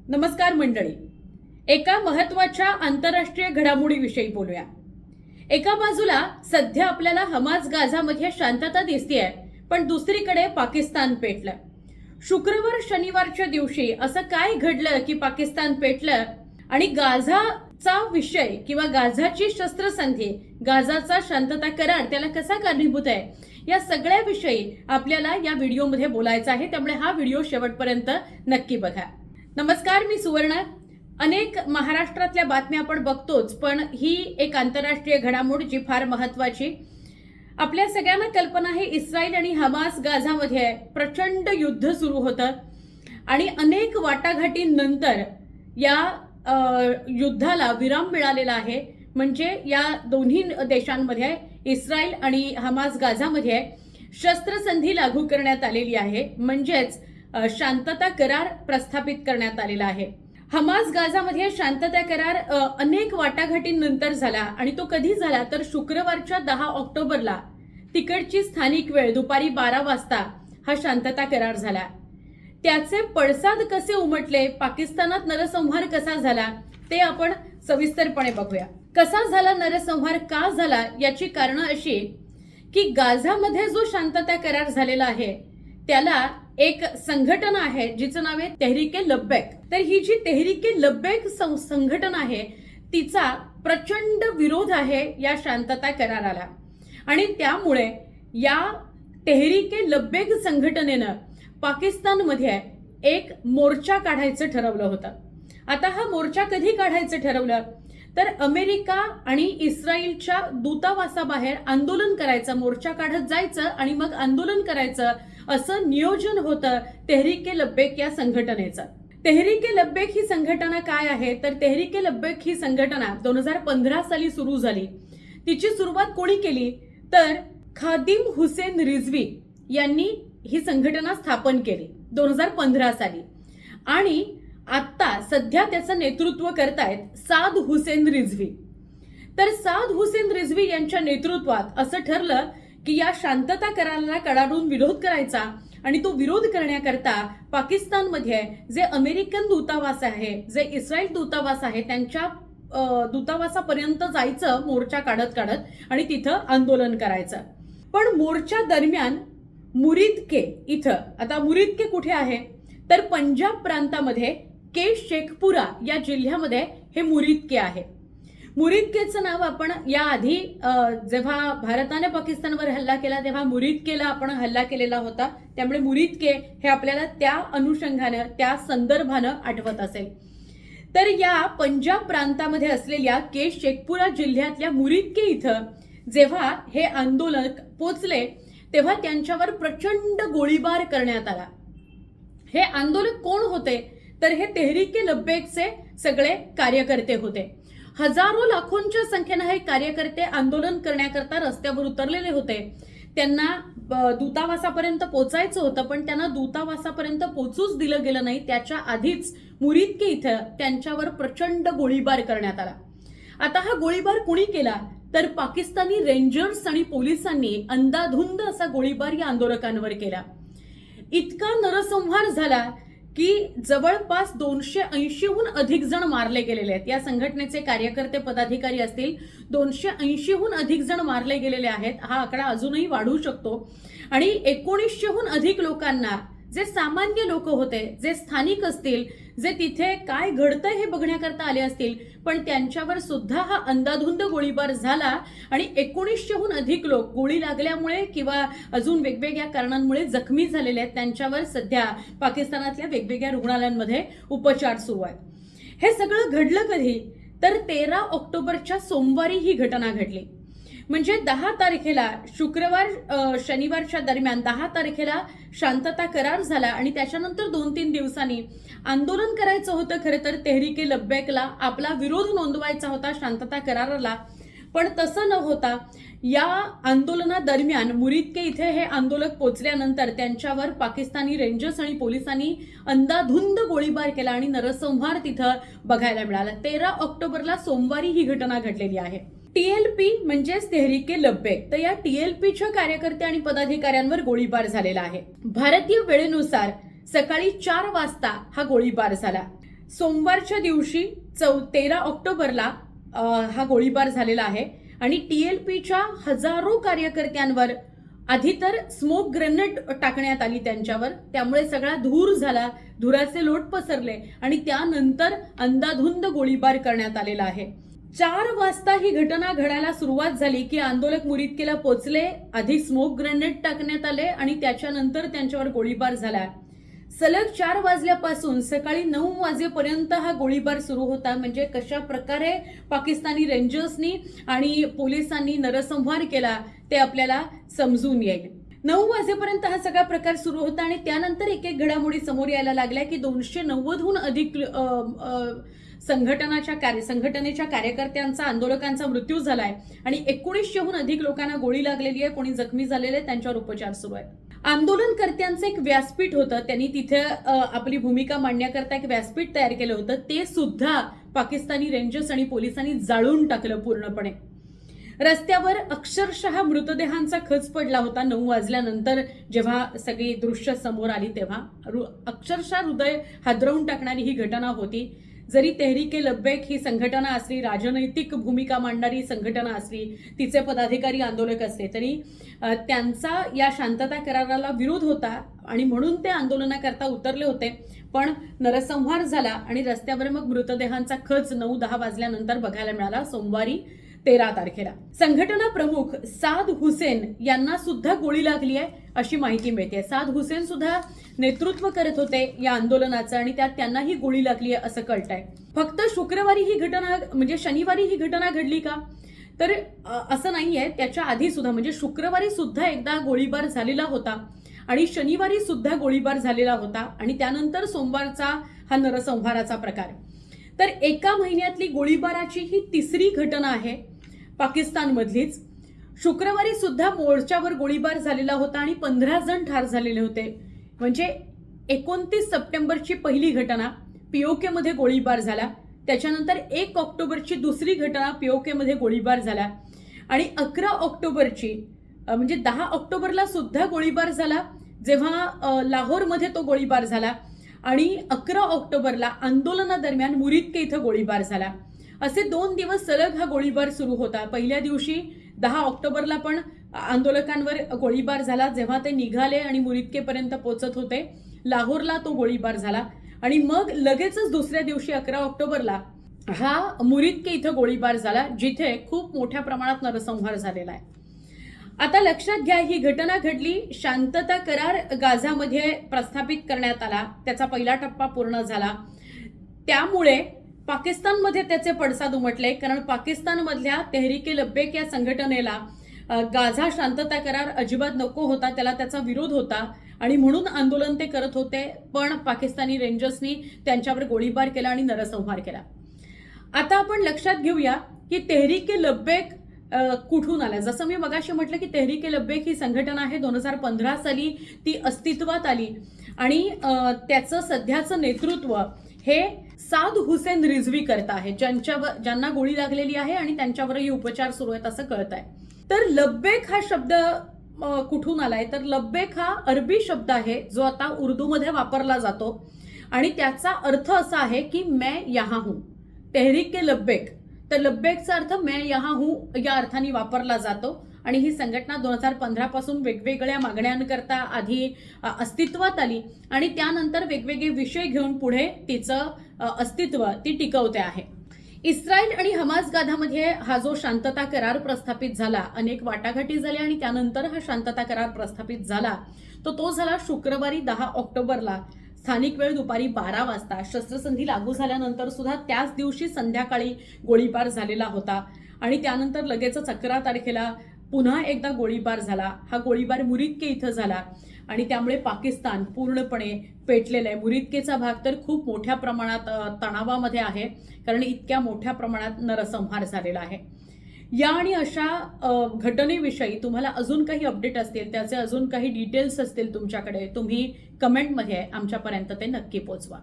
नमस्कार मंडळी. एका महत्त्वाच्या आंतरराष्ट्रीय घडामोडीविषयी बोलूया. एका बाजूला सध्या आपल्याला हमास गाझामध्ये शांतता दिसतेय, पण दुसरीकडे पाकिस्तान पेटलं. शुक्रवार शनिवारच्या दिवशी असं काय घडलं की पाकिस्तान पेटलं आणि गाझाचा विषय किंवा गाझाची शस्त्रसंधी, गाझाचा शांतता करार त्याला कसा कारणीभूत आहे, या सगळ्या विषयी आपल्याला या व्हिडिओमध्ये बोलायचं आहे. त्यामुळे हा व्हिडिओ शेवटपर्यंत नक्की बघा. नमस्कार, मी सुवर्णा. अनेक महाराष्ट्रातल्या बातम्या आपण बघतोच, पण ही एक आंतरराष्ट्रीय घडामोड जी फार महत्वाची. आपल्या सगळ्यांना कल्पना आहे, इस्रायल आणि हमास गाझामध्ये प्रचंड युद्ध सुरू होतं आणि अनेक वाटाघाटींनंतर या युद्धाला विराम मिळालेला आहे. म्हणजे या दोन्ही देशांमध्ये, इस्रायल आणि हमास गाझामध्ये शस्त्रसंधी लागू करण्यात आलेली आहे. म्हणजेच शांतता करार प्रस्थापित करण्यात आलेला आहे. हमास गाझामध्ये शांतता करार अनेक वाटाघाटींनंतर झाला आणि तो कधी झाला तर शुक्रवारच्या 10 ऑक्टोबरला तिकडची स्थानिक वेळ दुपारी 12 वाजता हा शांतता करार झाला. त्याचे पडसाद कसे उमटले, पाकिस्तानात नरसंहार कसा झाला ते आपण सविस्तरपणे बघूया. कसा झाला नरसंहार, का झाला, याची कारणं अशी की गाझामध्ये जो शांतता करार झालेला आहे त्याला एक संघटना आहे जिचं नाव आहे तेहरीके लब्बैक. तर ही जी तेहरीके लब्बैक संघटना आहे तिचा प्रचंड विरोध आहे या शांतता कराराला आणि त्यामुळे या तेहरीके लब्बैक संघटनेनं पाकिस्तानमध्ये एक मोर्चा काढायचं ठरवलं होतं. आता हा मोर्चा कधी काढायचं ठरवलं तर अमेरिका आणि इस्रायलच्या दूतावासाबाहेर आंदोलन करायचं, मोर्चा काढत जायचं आणि मग आंदोलन करायचं, असं नियोजन होतं तेहरीके लब्बैक या संघटनेचं. तेहरीके लब्बैक ही संघटना काय आहे तर तेहरीके लब्बैक ही संघटना 2015 साली सुरू झाली. तिची सुरुवात कोणी केली तर खादिम हुसेन रिझवी यांनी ही संघटना स्थापन केली 2015 साली आणि आता सध्या त्याचं नेतृत्व करतायत साद हुसेन रिझवी. तर साद हुसेन रिझवी यांच्या नेतृत्वात असं ठरलं की या शांतता कराराला कडाडून विरोध करायचा आणि तो विरोध करण्याकरता पाकिस्तानमध्ये जे अमेरिकन दूतावास आहे, जे इस्रायल दूतावास आहे, त्यांच्या दूतावासापर्यंत जायचं मोर्चा काढत काढत आणि तिथं आंदोलन करायचं. पण मोर्चा दरम्यान मुरिदके इथं, आता मुरिदके कुठे आहे तर पंजाब प्रांतामध्ये के शेखपुरा या जिल्ह्यामध्ये हे मुरिदके आहे. मुरिदकेचं नाव आपण याआधी जेव्हा भारताने पाकिस्तानवर हल्ला केला तेव्हा मुरिदकेला आपण हल्ला केलेला होता. त्यामुळे मुरिदके हे आपल्याला त्या अनुषंगानं, त्या संदर्भानं आठवत असेल. तर या पंजाब प्रांतामध्ये असलेल्या के शेखपुरा जिल्ह्यातल्या मुरिदके इथं जेव्हा हे आंदोलक पोचले तेव्हा त्यांच्यावर प्रचंड गोळीबार करण्यात आला. हे आंदोलक कोण होते तर हे तेहरीके लब्बैकचे सगळे कार्यकर्ते होते. हजारो लाखोंच्या संख्येने हे कार्यकर्ते आंदोलन करण्याकरता रस्त्यावर उतरलेले होते. त्यांना दूतावासापर्यंत पोचायचं होतं, पण त्यांना दूतावासापर्यंत पोचूच दिलं गेलं नाही. त्याच्या आधीच मुरिदके इथं त्यांच्यावर प्रचंड गोळीबार करण्यात आला. आता हा गोळीबार कुणी केला तर पाकिस्तानी रेंजर्स आणि पोलिसांनी अंधाधुंद असा गोळीबार या आंदोलकांवर केला. इतका नरसंहार झाला की जवळपास 280हून अधिक जण मारले गेलेले आहेत. या संघटनेचे कार्यकर्ते, पदाधिकारी असतील, 280हून अधिक जण मारले गेलेले आहेत. हा आकडा अजूनही वाढू शकतो. आणि 1900हून अधिक लोकांना, जे सामान्य लोक होते, जे स्थानिक असतील, जे तिथे काय घडतंय हे बघण्याकरता आले असतील, पण त्यांच्यावर सुद्धा हा अंधाधुंद गोळीबार झाला आणि 1900हून अधिक लोक गोळी लागल्यामुळे किंवा अजून वेगवेगळ्या कारणांमुळे जखमी झालेले आहेत. त्यांच्यावर सध्या पाकिस्तानातल्या वेगवेगळ्या रुग्णालयांमध्ये उपचार सुरू आहेत. हे सगळं घडलं कधी तर 13 ऑक्टोबरच्या सोमवारी ही घटना घडली. म्हणजे 10 तारखेला, शुक्रवार शनिवारच्या दरम्यान 10 तारखेला शांतता करार झाला आणि त्याच्यानंतर 2-3 दिवसांनी आंदोलन करायचं होतं. खरं तर तेहरीके लब्बैकला आपला विरोध नोंदवायचा होता शांतता कराराला, पण तसं न होता या आंदोलनादरम्यान मुरिदके इथे हे आंदोलक पोचल्यानंतर त्यांच्यावर पाकिस्तानी रेंजर्स आणि पोलिसांनी अंधाधुंद गोळीबार केला आणि नरसंहार तिथं बघायला मिळाला. 13 ऑक्टोबरला सोमवारी ही घटना घडलेली आहे. टीएलपी म्हणजेच तेहरीके लब्बैक, तर या टीएलपीच्या कार्यकर्ते आणि पदाधिकाऱ्यांवर गोळीबार झालेला आहे. भारतीय वेळेनुसार सकाळी 4 वाजता हा गोळीबार झाला. सोमवारच्या दिवशी 13 ऑक्टोबरला हा गोळीबार झालेला आहे आणि टीएलपीच्या हजारो कार्यकर्त्यांवर आधी तर स्मोक ग्रेनेड टाकण्यात आली त्यांच्यावर, त्यामुळे सगळा धूर झाला, धुराचे लोट पसरले आणि त्यानंतर अंधाधुंद गोळीबार करण्यात आलेला आहे. 4 वाजता ही घटना घडायला सुरुवात झाली की आंदोलक मुरिदकेला पोचले, आधी स्मोक ग्रेनेड टाकण्यात आले आणि त्याच्यानंतर त्यांच्यावर गोळीबार झाला. सलग 4 वाजल्यापासून सकाळी 9 वाजेपर्यंत हा गोळीबार सुरू होता. म्हणजे कशा प्रकारे पाकिस्तानी रेंजर्सनी आणि पोलिसांनी नरसंहार केला ते आपल्याला समजून येईल. 9 वाजेपर्यंत हा सगळा प्रकार सुरू होता आणि त्यानंतर एक एक घडामोडी समोर यायला लागल्या की 290हून अधिक संघटनेच्या कार्यकर्त्यांचा, आंदोलकांचा मृत्यू झालाय आणि 1900हून अधिक लोकांना गोळी लागलेली आहे, कोणी जखमी झालेले, त्यांच्यावर उपचार सुरू आहेत. आंदोलनकर्त्यांचं एक व्यासपीठ होतं, त्यांनी तिथे आपली भूमिका मांडण्याकरता एक व्यासपीठ तयार केलं होतं, ते सुद्धा पाकिस्तानी रेंजर्स आणि पोलिसांनी जाळून टाकलं पूर्णपणे. रस्त्यावर अक्षरशः मृतदेहांचा खच पडला होता. 9 वाजल्यानंतर जेव्हा सगळी दृश्य समोर आली तेव्हा अक्षरशः हृदय हादरवून टाकणारी ही घटना होती. जरी तेहरीके लब्बैक ही संघटना असली, राजनैतिक भूमिका मांडणारी संघटना असली, तिचे पदाधिकारी आंदोलक असले, तरी त्यांचा या शांतता कराराला विरोध होता आणि म्हणून ते आंदोलनाकरता उतरले होते. पण नरसंहार झाला आणि रस्त्यावर मग मृतदेहांचा खच 9-10 वाजल्यानंतर बघायला मिळाला सोमवारी 13 तारखेला. संघटना प्रमुख साद हुसेन यांना सुद्धा गोळी लागली आहे अशी माहिती मिळते. साद हुसेन सुद्धा नेतृत्व करत होते या आंदोलनाचं आणि त्यात त्यांनाही गोळी लागली आहे असं कळतंय. फक्त शुक्रवारी ही घटना, म्हणजे शनिवारी ही घटना घडली का, तर असं नाहीये. त्याच्या आधी सुद्धा, म्हणजे शुक्रवारी सुद्धा एकदा गोळीबार झालेला होता आणि शनिवारी सुद्धा गोळीबार झालेला होता आणि त्यानंतर सोमवारचा हा नरसंहाराचा प्रकार. तर एका महिन्यातली गोळीबाराची ही 3री घटना आहे पाकिस्तानमधलीच. शुक्रवारी सुद्धा मोर्चावर गोळीबार झालेला होता आणि 15 जण ठार झालेले होते. म्हणजे 29 सप्टेंबरची पहिली घटना, पीओके मध्ये गोळीबार झाला. त्याच्यानंतर 1 ऑक्टोबरची दुसरी घटना, पीओके मध्ये गोळीबार झाला आणि 11 ऑक्टोबरची, म्हणजे 10 ऑक्टोबरला सुद्धा गोळीबार झाला जेव्हा लाहोरमध्ये तो गोळीबार झाला आणि 11 ऑक्टोबरला आंदोलनादरम्यान मुरिदके इथं गोळीबार झाला. असे 2 दिवस सलग हा गोळीबार सुरू होता. पहिल्या दिवशी 10 ऑक्टोबरला पण आंदोलकांवर गोळीबार झाला जेव्हा ते निघाले आणि मुरिदकेपर्यंत पोहोचत होते. लाहोरला तो गोळीबार झाला आणि मग लगेचच दुसऱ्या दिवशी 11 ऑक्टोबरला हा मुरिदके इथं गोळीबार झाला, जिथे खूप मोठ्या प्रमाणात नरसंहार झालेला आहे. आता लक्षात घ्या, ही घटना घडली, शांतता करार गाझामध्ये प्रस्थापित करण्यात आला, त्याचा पहिला टप्पा पूर्ण झाला. त्यामुळे पाकिस्तानमध्ये त्याचे पडसाद उमटले, कारण पाकिस्तानमधल्या तेहरीके लब्बैक या संघटनेला गाझा शांतता करार अजिबात नको होता, त्याला त्याचा विरोध होता आणि म्हणून आंदोलन ते करत होते. पण पाकिस्तानी रेंजर्सनी त्यांच्यावर गोळीबार केला आणि नरसंहार केला. आता आपण लक्षात घेऊया की तेहरीके लब्बैक कुठून आला. जसं मी मगाशी म्हटलं की तेहरीके लब्बैक ही संघटना आहे, 2015 साली ती अस्तित्वात आली आणि त्याचं सध्याचं नेतृत्व हे साद हुसेन रिझवी करत आहे, ज्यांना गोळी लागलेली आहे आणि त्यांच्यावरही उपचार सुरू आहेत असं कळत आहे. तर लब्बैक हा शब्द कुठून आलाय, तर लब्बैक हा अरबी शब्द आहे जो आता उर्दूमध्ये वापरला जातो आणि त्याचा अर्थ असा आहे की मैं यहाँ हूं. तेहरीके लब्बैक, तर लब्बैकचा अर्थ मैं यहाँ हूं या अर्थाने वापरला जातो आणि ही संघटना 2015 पासून वेगवेगळ्या मागण्यांकरता आधी अस्तित्वात आली आणि त्यानंतर वेगवेगळे विषय घेऊन पुढे तिचं अस्तित्व ती टिकवते आहे. इस्रायल आणि हमास गाझामध्ये हा जो शांतता करार प्रस्थापित झाला, अनेक वाटाघाटी झाल्या आणि त्यानंतर हा शांतता करार प्रस्थापित झाला, तो झाला शुक्रवारी 10 ऑक्टोबरला स्थानिक वेळ दुपारी 12 वाजता. शस्त्रसंधी लागू झाल्यानंतर सुद्धा त्याच दिवशी संध्याकाळी गोळीबार झालेला होता आणि त्यानंतर लगेचच 11 तारखेला पुन्हा एकदा गोळीबार झाला. हा गोळीबार मुरिदके इथं झाला आणि त्यामुळे पाकिस्तान पूर्णपणे पेटलेलं आहे. मुरिदकेचा भाग तर खूप मोठ्या प्रमाणात तणावामध्ये आहे, कारण इतक्या मोठ्या प्रमाणात नरसंहार झालेला आहे. या आणि अशा घटनेविषयी तुम्हाला अजून काही अपडेट असतील, त्याचे अजून काही डिटेल्स असतील तुमच्याकडे, तुम्ही कमेंटमध्ये आमच्यापर्यंत ते नक्की पोहोचवा.